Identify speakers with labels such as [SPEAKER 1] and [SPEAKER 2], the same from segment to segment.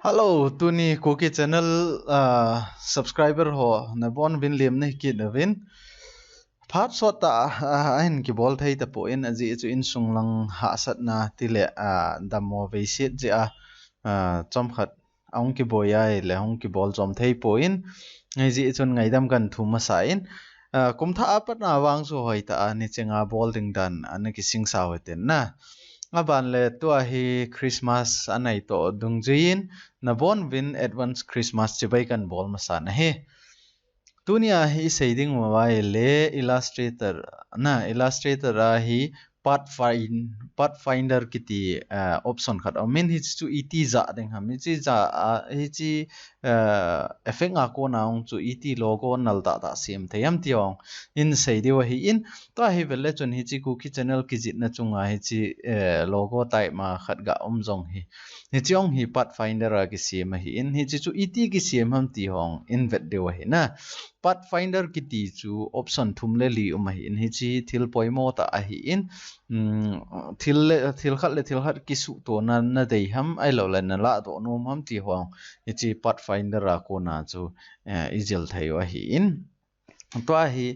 [SPEAKER 1] Hello, tuni Cookie channel subscriber ho na bon vin liam na ki na vin phat so ta ahin ki bol thai ta po in aji chu in sung lang ha sat na tile damo ve sit je chom khat ong ki boya le ong ki bol chom thai po in ngai ji chun ngai dam kan thu ma sa in kum tha apat na wang so hoi ta ni chenga bol ding dan an ki sing sa hoten na aban le tua hi Christmas anai to dungjin na bon vin advance Christmas chibai kan bol masana he tunia hi shading mobile le illustrator na illustrator a hi pathfinder kiti option khat min hi chu et za ding ham hi chi za hi chi effect nga ko naung chu et logo nal da da sim thayam tiong in shadi wa hi in to hi vele chun hi chi cookie channel ki jit na chunga hi chi logo tai ma khat ga jong hi chiong hi pathfinder a ki sim hi in hi chi chu et ki sim ham ti hong in vet de wa hi na pathfinder ki ti chu option thum le li hi in hi chi thil poimo ta a hi in thil khat ki su to na dei ham ai lo la na la do no ham ti hong hi chi pathfinder a ko na chu izil thai wa hi in to a hi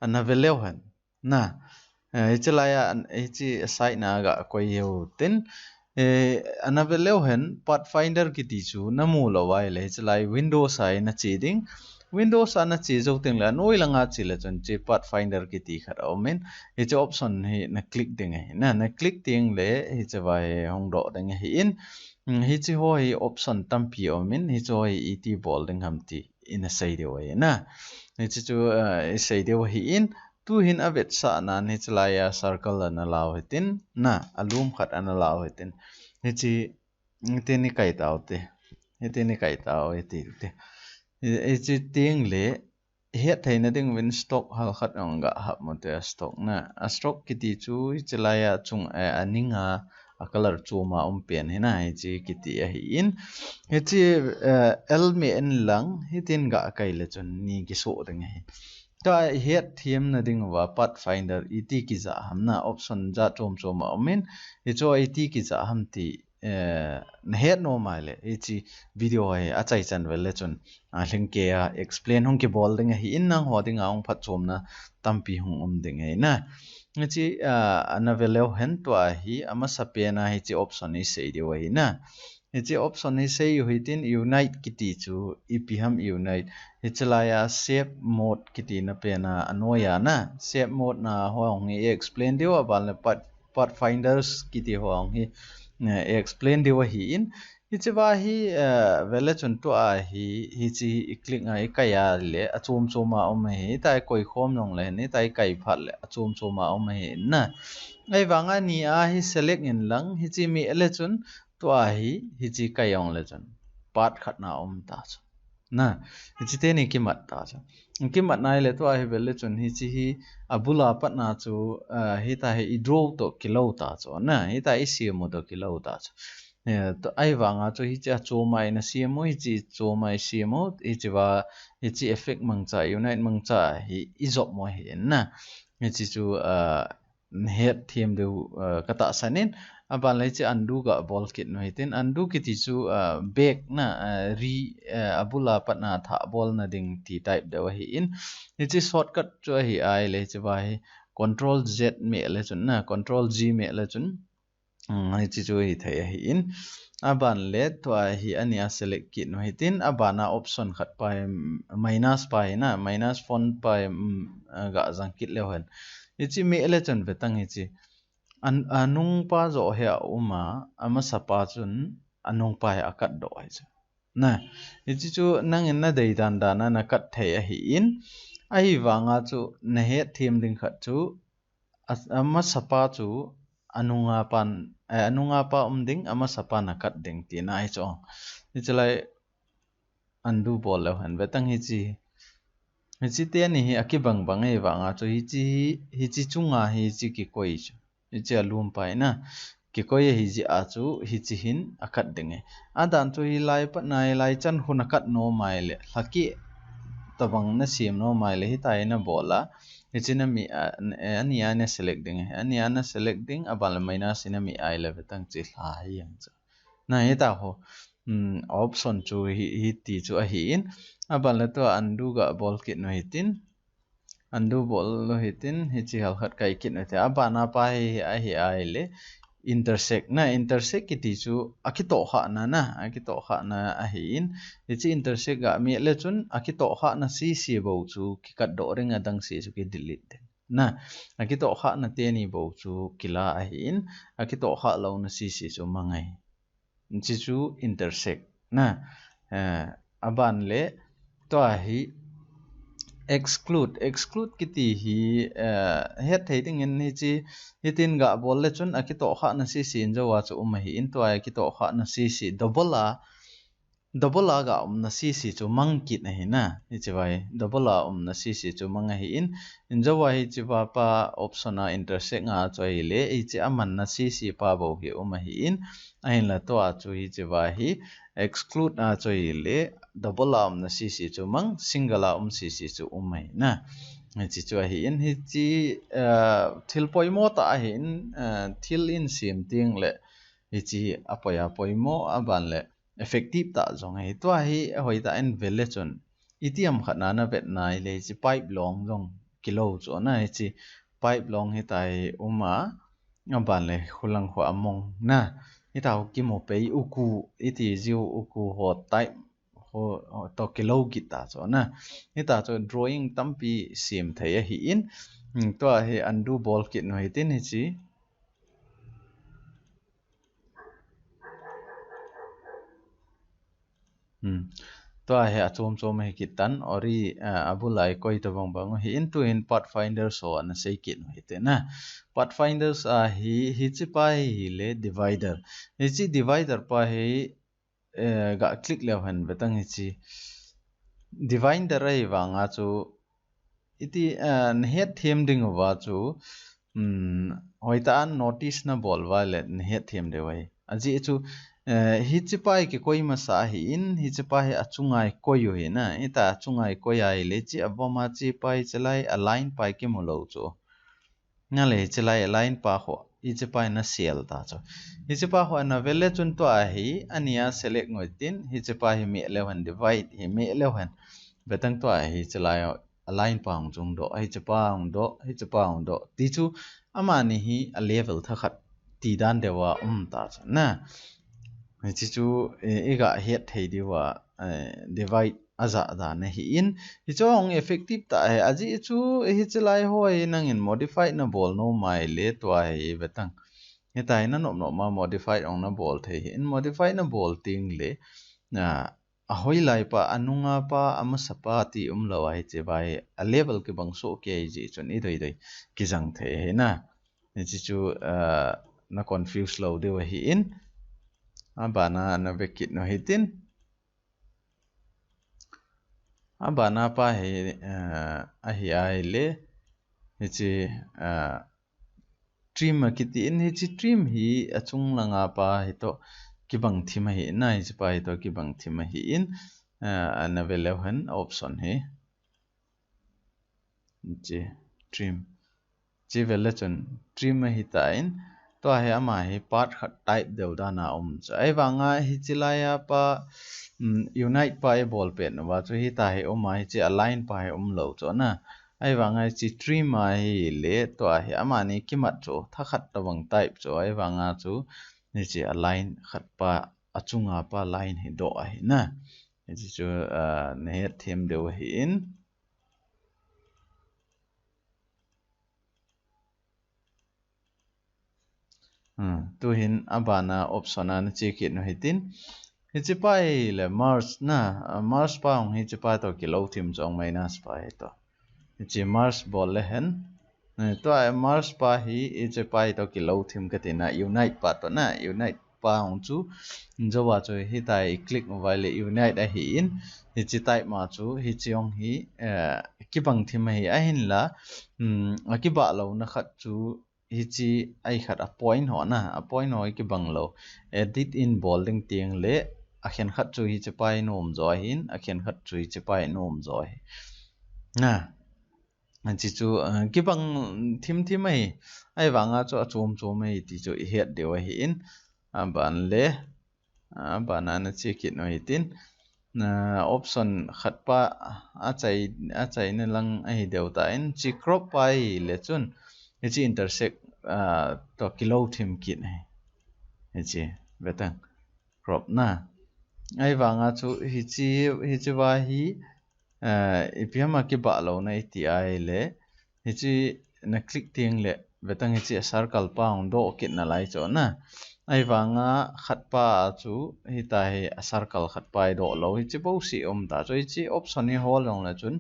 [SPEAKER 1] anaveleu han na hi chalaya hi chi site na ga ko yeu tin anaveleu han pathfinder ki ti chu namu lo wai le chalai windows ai na chi ding Windows ana chi zo ting la noi langa chi la chon chi pathfinder ki ti khat omen hi che option hi na click ding hi na click ting le hi che vai hong do ding hi in hi chi ho hi option tampi omen hi cho hi et bol ding ham ti in a sei de way na hi chi chu sei de hi in tu hin avet sa na ni chla ya circle na law hitin na alum khat ana law hitin hi chi te ni kai taw te hi ni kai taw ti te chi tiếng lệ hiện thấy nó tiếng win stock hal khat ang ga hap mo te stock na a stock kiti chu chalaya chung aninga a color chu ma pen he na chi kiti a hi in he chi elme en lang hi tin ga kai le chun ni ki so ding he ta het thiam na ding wa pathfinder et ki za ham na option za chom chom ma men he cho et ki za ham ti het no mai le chi video ai a chai chan vel le chun hling ke explain hong ki bol ding hi in nang ho ding ong phat chom na tampi hong ding ai na chi ana veleu hen to hi ama sapena hi chi option ni sei de wai na hi chi option ni sei hi tin unite kiti chu epm unite hi chalaya save mode kiti na pena anoya na save mode na hong hi explain de wa bal pathfinders kiti hong hi explain de wa hi in hi chiwa hi vele chun to hi chi click ngai ka ya le achum chuma hi tai koi khom nong le ni tai kai phat le achum chuma hi na ai wanga ni hi select in lang hi chi mi le chun to hi chi kai yong le chun pat khat na ta chu na hi chi te ni ki mat ta chu ki mat nai le to hi vele chun hi chi hi abula pat na chu hi ta hi draw to kilo ta chu na hi ta i si mo to kilo ta chu to ai wanga chu hi cha chu mai na siamo hi chi chu mai siamo hi chi wa hi chi effect mang cha unite mang cha hi izop mo hi na hi chi chu het thiam de kata sanin aban lai chi undo ga bol kit no hitin undo ki ti chu back na re abula pat na tha bol na ding ti type de wa hi in hi chi shortcut chu hi ai le chi wa hi control z me le chun na control g me le chun hi chi chu hi thai hi in aban le to hi ania select kit no hitin abana option khat pa minus pa na minus font pa ga jang kit le han hi chi me le chun vetang hi chi anung pa zo he uma ama sapa chun anung pa akat do hai chu na hi chi chu nang in na dei dan dan na kat thai a hi in ai wanga chu na he thim ding khat chu ama sapa chu anunga pa ding ama sapa na kat ding ti na ai cho ni chalai andu bol le han vetang hi chi te ni hi akibang bang ei wanga chu hi chi chunga hi chi ki koi chu hi chi alum pai na ki koi hi ji a chu hi chi hin akat ding e adan chu hi lai pa nai lai chan hun akat no mai le laki tabang na sim no mai le hi tai na bola hi chi na mi ani ana select ding e ani ana select ding abal mai na sina mi ai le vetang chi hla hi yang chu na hi ta ho option chu hi ti chu a hi in aban la to undo ga bol kit no hitin undo bol lo hitin hi chi hal khat kai kit no te abana pa hi a hi ai le intersect na intersect ki ti chu akito kha na akito kha na a hi in hi chi intersect ga mi le chun akito kha na si bo chu ki kat do ring adang si chu ki delete na akito kha na te ni bo chu kila a hi in akito kha lo na si chu mangai chi chu intersect na aban le to hi exclude kiti hi het thei ding in hi chi hitin ga bol le chun akito kha na si in jawa chu hi in to ai akito kha na si double a ga na si chu mang kit na hi na hi chi vai double a na si chu mang hi in jawa hi chi pa option a intersect nga choi le hi chi aman na si pa bo hi hi in ain la to a chu hi chi va hi exclude a choi le double a na si chu mang single a si chu mai na chi chu hi in hi chi thil poimo ta hi in thil in sim ting le hi chi apoya poimo aban le effective ta zong hi to hi hoi ta en vele chon itiam khana na vet nai le chi pipe long zong kilo cho na hi chi pipe long hi tai uma aban le khulang kho among na hi tao ki mo pe uku iti ziu uku ho type ho to kilo gita cho na hi ta cho drawing tampi sim thei a hi in to hi undo ball kit no hi tin hi chi to he achom he kitan ori abulai koi to bang hi into in pathfinder so an sei kit hi te na pathfinders a hi chi pa hi le divider hi chi divider pa hi ga click le han betang hi chi divider ai wanga chu iti het them ding wa chu hoita an notice na bol wa le het them de wai aji chu hi chi pai ki koi ma sa hi in hi chi pai achungai koi yo hi na ita achungai koi ai le chi aboma chi pai chalai align pai ki mo lo chu na le chalai align pa ho hi chi pai na sel ta chu hi chi pa ho na vele chun to a hi ania select ngoi tin hi chi pai mi le han divide hi mi le han betang to a hi chalai align pa ong chung do hi chi pa ong do hi chi pa ong do ti chu ama ni hi a level tha khat ti dan dewa ta chu na chi chu ega het thei diwa divide aza da na hi in hi chong effective ta he aji chu hi chlai hoi nang in modify na bol no mai le to ai betang he tai na no ma modify ong na bol thei in modify na bol ting le na a hoi lai pa anunga pa ama sapa ti lo ai che bai a level ke bang so ke ji chun i doi ki jang the he na chi chu na confuse lo de hi in abana na vekit no hitin abana pa he a hi ai le hi chi trim kiti in hi chi trim hi achung langa pa hi to ki bang thima hi na hi pa hi to ki bang thima hi in ana velehan option hi chi trim chi vele chun trim hi ta in to he ama hi part type deu da na cha ai wanga hi chilaya pa unite pa e ball pen wa chu hi ta he oma hi chi align pa he lo cho na ai wanga chi trim ma hi le to he ama ni kimat cho tha khat ta wang type cho ai wanga chu ni chi align khat pa achunga pa line hi do hi na chi chu ne them deu hi in tu hin abana option an chi ki no hitin hi chi pai le mars na mars pa ong hi chi pa to ki lo thim chong minus pa hi to hi chi mars bol le hen to ai mars pa hi chi pai to ki lo thim ka tina unite pa to na unite pa ong chu jowa chu hi tai click mobile unite a hi in hi chi tai ma chu hi chi ong hi ki bang thim hi a hin la ki ba lo na khat chu hi chi ai khat a point ho na a point ho ki bang lo edit in bolding tiang le a khen khat chu hi chi pai nom zo hin a khen khat chu hi chi pai nom zo na chi chu ki bang thim mai ai wanga chu a chom mai ti chu het de wa hi in ban le banana check it no hitin na option khat pa a chai na lang a hi deu ta in chi crop pai le chun hi chi intersect to kilo thim kit hai hi chi betang crop na ai wanga chu hi chi wa hi ipiama ki ba lo na ti ai le hi chi na click tiang le betang hi chi circle pa ong do kit na lai cho na ai wanga khat pa chu hi ta hi circle khat pa do lo hi chi bo si ta cho hi chi option hi hol long la chun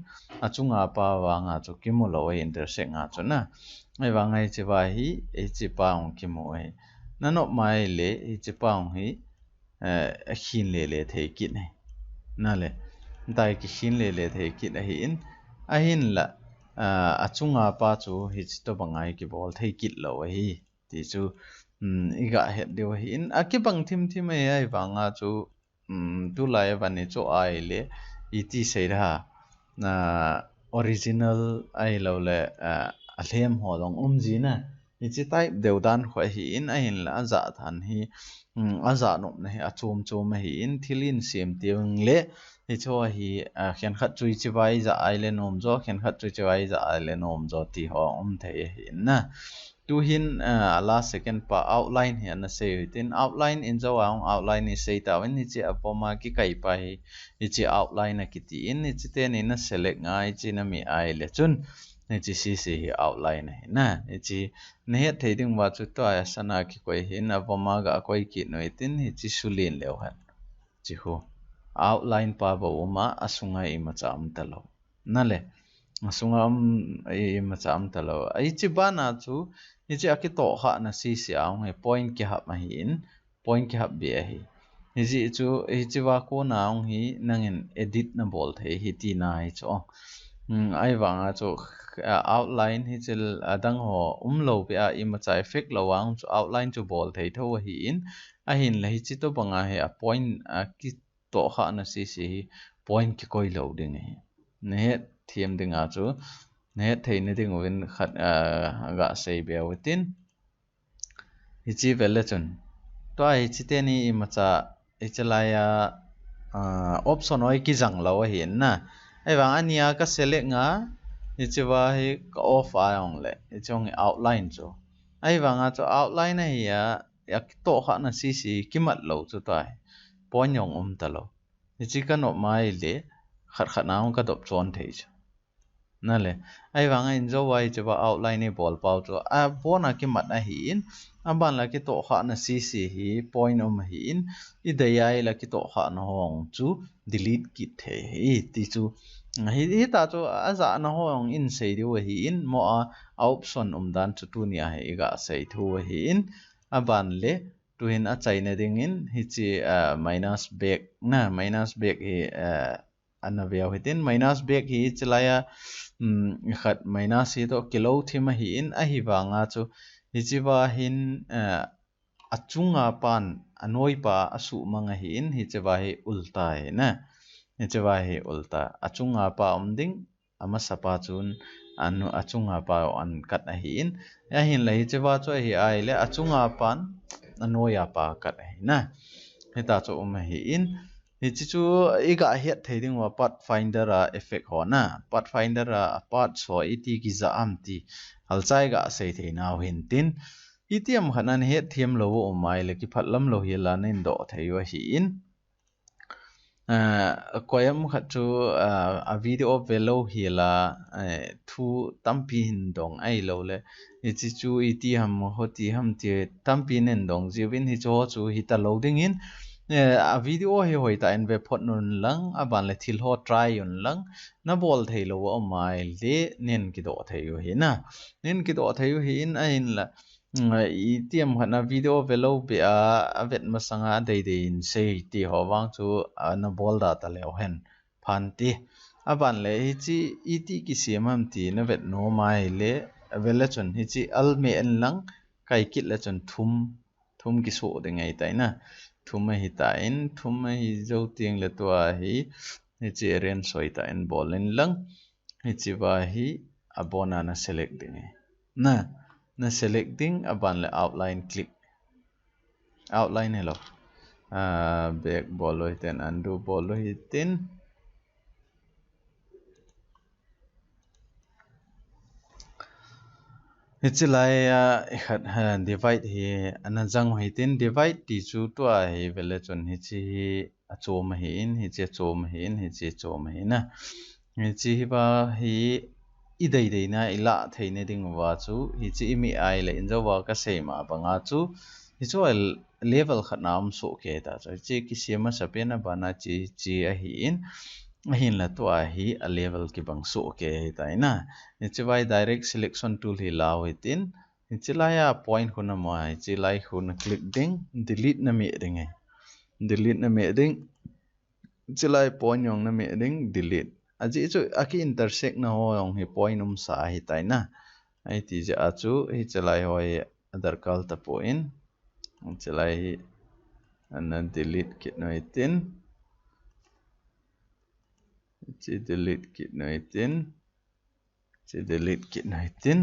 [SPEAKER 1] a chunga pa wanga chu ki mo lo intersect nga chu na ai wanga hi chi wa hi chi pa ong ki mo ai na no mai le hi chi pa ong hi hin le thei kit này na le dai ki hin le thei kit a hi in a hin la a chunga pa chu hi chi to bangai ki bol thei kit lo hi ti chu iga het deu hi in a ki bang thim ai wanga chu tu lai van ni chu ai le i ti sei ra na original ai lo le a thlem ho long ji na hi chi type deu dan khoi hi in a hin la za than hi aza nop na hi a chom hi in thilin siam tiang le hi cho hi khen khat chui chi vai za ai le nom zo khen khat chui chi vai za ai le nom zo ti ho thei hi na tu hin la second pa outline hi na sei tin outline in zo ang outline ni sei ta wen ni chi apoma ki kai pa hi chi outline na ki ti in ni chi te ni na select ngai chi na mi ai le chun ni chi si hi outline hi na ni chi ne he thei ding wa chu to ya sana ki koi hin apoma ga koi ki noi tin hi chi sulin leo han chi hu outline pa bo ma asunga I ma cham ta lo na le asunga I ma cham ta lo ai chi ba na chu ni chi akito kha na si ang he point ki hap ma hi in point ki hap be hi ni ji chu hi chi wa ko na ong hi nangin edit na bol thei hi ti na hi cho ai wanga chu outline hi chil adang ho lo pe a I ma cha effect lo ang chu outline chu bol thei tho hi in a hin la hi chi to banga he a point ki to kha na si point ki koi lo ding hi ne thiam ding a chu ne thei ne ding win khat ga sei be within hi chi vele chun to hi chi te ni I ma cha I chala ya option oi ki jang lo hi na ai wang ania ka select nga hi chi wa hi ka off a ong le hi chong outline chu ai wang a chu outline hi ya ki to kha na si ki mat lo chu tai point yong ta lo hi chi ka no mai le khat na ong ka dop chon thei chu na le ai wang in zo wai chu ba outline ni bol pau chu a bona ki mat na hi in a ban la ki to kha na si hi point hi in I de ai la ki to kha na hong chu delete ki the hi ti chu hi ta chu a za na hong in sei ri hi in mo a option dan chu tu ni a hi ga sei thu hi in a ban le tu hin a chai na ding in hi chi minus back na minus back hi ana veo hi tin minus back hi chlaya khat minus hi to kilo thima hi in a hi wanga chu hi chi wa hin achunga pan anoi pa asu manga hi in hi che wa hi ulta hi na hi che wa hi ulta achunga pa ding ama sapa chun anu achunga pa an kat a hi in ya hin la hi che wa chu hi ai le achunga pan anoya pa kat hi na hi ta chu hi in hi chi chu I ga hiat thei ding wa pathfinder a effect ho na pathfinder a path so iti ki za am ti hal chai ga sei thei naw hin tin itiam khanan he thiam lo o mai le ki phatlam lo hi la nen do thei wa hi in koyam khat chu a video velo hi la thu tampi hin dong ai lo le chi chu iti ham ho ti ham ti tampi nen dong jiwin hi cho chu hi ta loading in a video hi hoi ta en ve phot nun lang a ban le thil ho try yun lang na bol thei lo o mai le nen ki do thei hi na nen ki do thei hi in a in la tiam hana video velo be a vet masanga dei in sei ti ho wang chu na bol da ta leo hen phan ti aban le hi chi iti ki siamam ti na vet no mai le vela chon hi chi al me en lang kai kit la chon thum ki so de ngai tai na thum hi ta in thum hi zo tiang le to hi chi ren soi ta en bol en lang hi chi wa hi abona na select ding na selecting aban le outline click outline hello back bolo hitin undo bolo hitin hichilai khat divide hi anajang hitin divide ti chu to hi vele chon hichi achom hi in hichi achom hi in hichi achom hi na hichi ba hi idei dei na ila theine ding wa chu hichi mi ai le in jawa ka seima banga chu hi chu level khatnam so ke ta chi ki sema sapena bana chi a hi in hin la to a hi a level ki bang so ke ta ina hichi vai direct selection tool hi law itin hichi la ya point khuna ma hichi lai khuna click ding delete na me ding delete na me ding hichi lai point yong na me ding delete aji chu aki intersect na ho yong hi point sa hi ta ina ai ti ja chu hichi lai hoi other call ta point hichi and delete kit no itin hichi delete kit no itin hichi delete kit no itin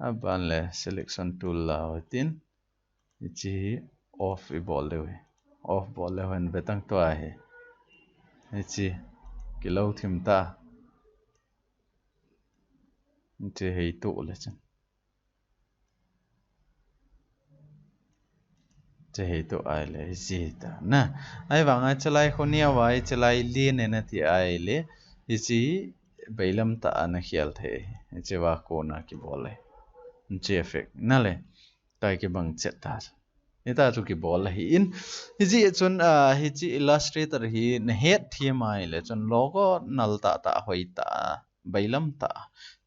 [SPEAKER 1] aban le selection tool la itin hichi off I bol lewe off bol lewen betang to a he hichi kilo thim ta hichi hei to le chan ce hei to ai le hichi ta na ai wanga chalai khonia wai chalai li ne na ti ai le hichi bailam ta na khial the hichi wa ko na ki bole hichi effect na le tai ki bang chet ta ita chu ki bol hi in hichi chun hichi illustrator hi na het themai le chun logo nal ta ta hoi ta bailam ta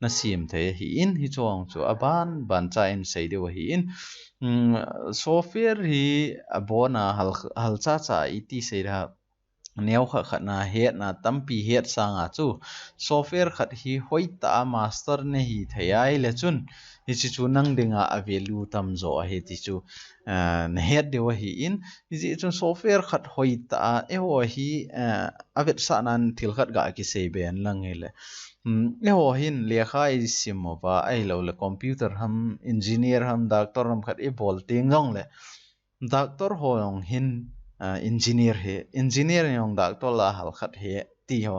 [SPEAKER 1] na sim the hi in hi chong chu aban ban cha in sei de hi in software hi abona hal cha cha iti sei ra neo kha kha na het na tampi het sanga chu software khat hi hoi ta master ne hi thayai le chun hi chi chu nang dinga a value tam zo he ti chu na het de wa hi in hi chun software khat hoi ta e ho hi avet sa nan thil khat ga ki sei ben lang hele e ho hin lekha I simova ai lo le computer ham engineer ham doctor ham khat e bol ting long le doctor ho yong hin engineer he engineer yong doctor la hal khat he ti ho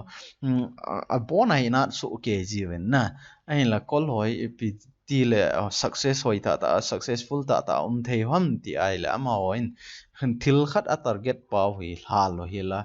[SPEAKER 1] a bona ina su ke jiwen na ai la kol hoi pi ti le success hoi ta successful ta thei hom ti ai le ama hoin thil khat a target pa hui hal lo hi la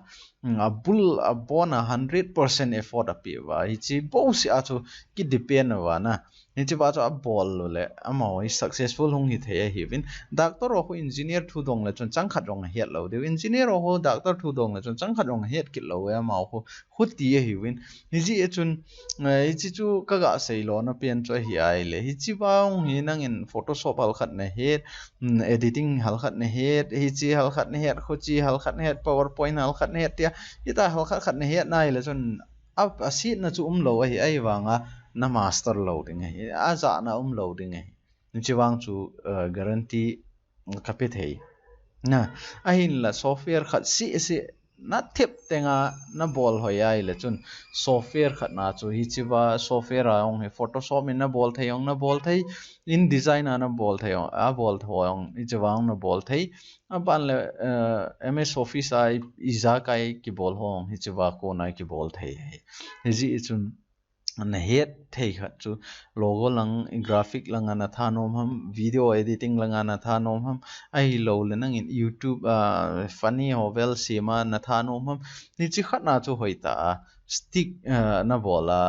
[SPEAKER 1] a bul a bona 100% effort api wa hi chi bo si a chu ki depend wa na ni chi ba chu a bol lo le ama hoi successful hong hi the hi win doctor ho engineer thu dong le chon chang khat rong het lo de engineer ho doctor thu dong le chon chang khat rong het ki lo ya ma ho khu ti hi win hi ji e chun hi chi chu ka ga sei lo na pen cho hi ai le hi chi ba hi nang in photoshop hal khat na het editing hal khat na het hi chi hal khat na het khu chi hal khat na het powerpoint hal khat na het tia ita hal khat khat na het nai le chon a sit na chu lo hi ai wanga na master lo ding hi a za na lo ding hi ni chi wang chu guarantee kapit hei na a hin la software khat si na thep tenga na bol hoi ai le chun software khat na chu hi chi wa software a ong he photoshop in na bol thei ong na bol thei InDesign na bol thei ong a bol thoang I chi wang na bol thei a ban le MS Office ai iza kai ki bol hong hi chi wa ko na ki bol thei hi ji chun na het thei khat chu logo lang graphic lang ana thanom ham video editing lang ana thanom ham ai lo le nang in YouTube funny hovel sima na thanom ham ni chi khat na chu hoita stick na bola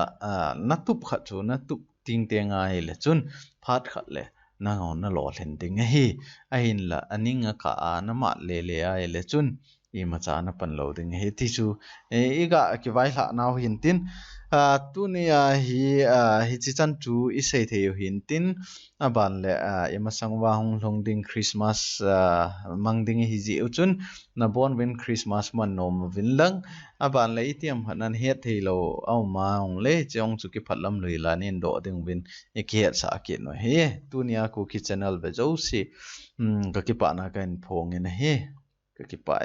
[SPEAKER 1] na tup khat chu na tup ting tenga hi le chun phat khat le na ngon na lo hlen ding hi a hin la aninga ka na ma le ai le chun I ma cha na pan lo ding hi ti chu e ga ki vai hla naw hin tin tu ni hi chi chan chu I sei thei hin tin aban le ema sangwa hong long ding Christmas mang ding hi ji uchun na bon win Christmas man nom win lang aban le itiam hanan het thei lo au ma ong le chong chu ki phatlam lui la nin do ding win e ki sa ki no he tu nia ku ki channel be jo si ka ki pa na kan phong in he ka ki pa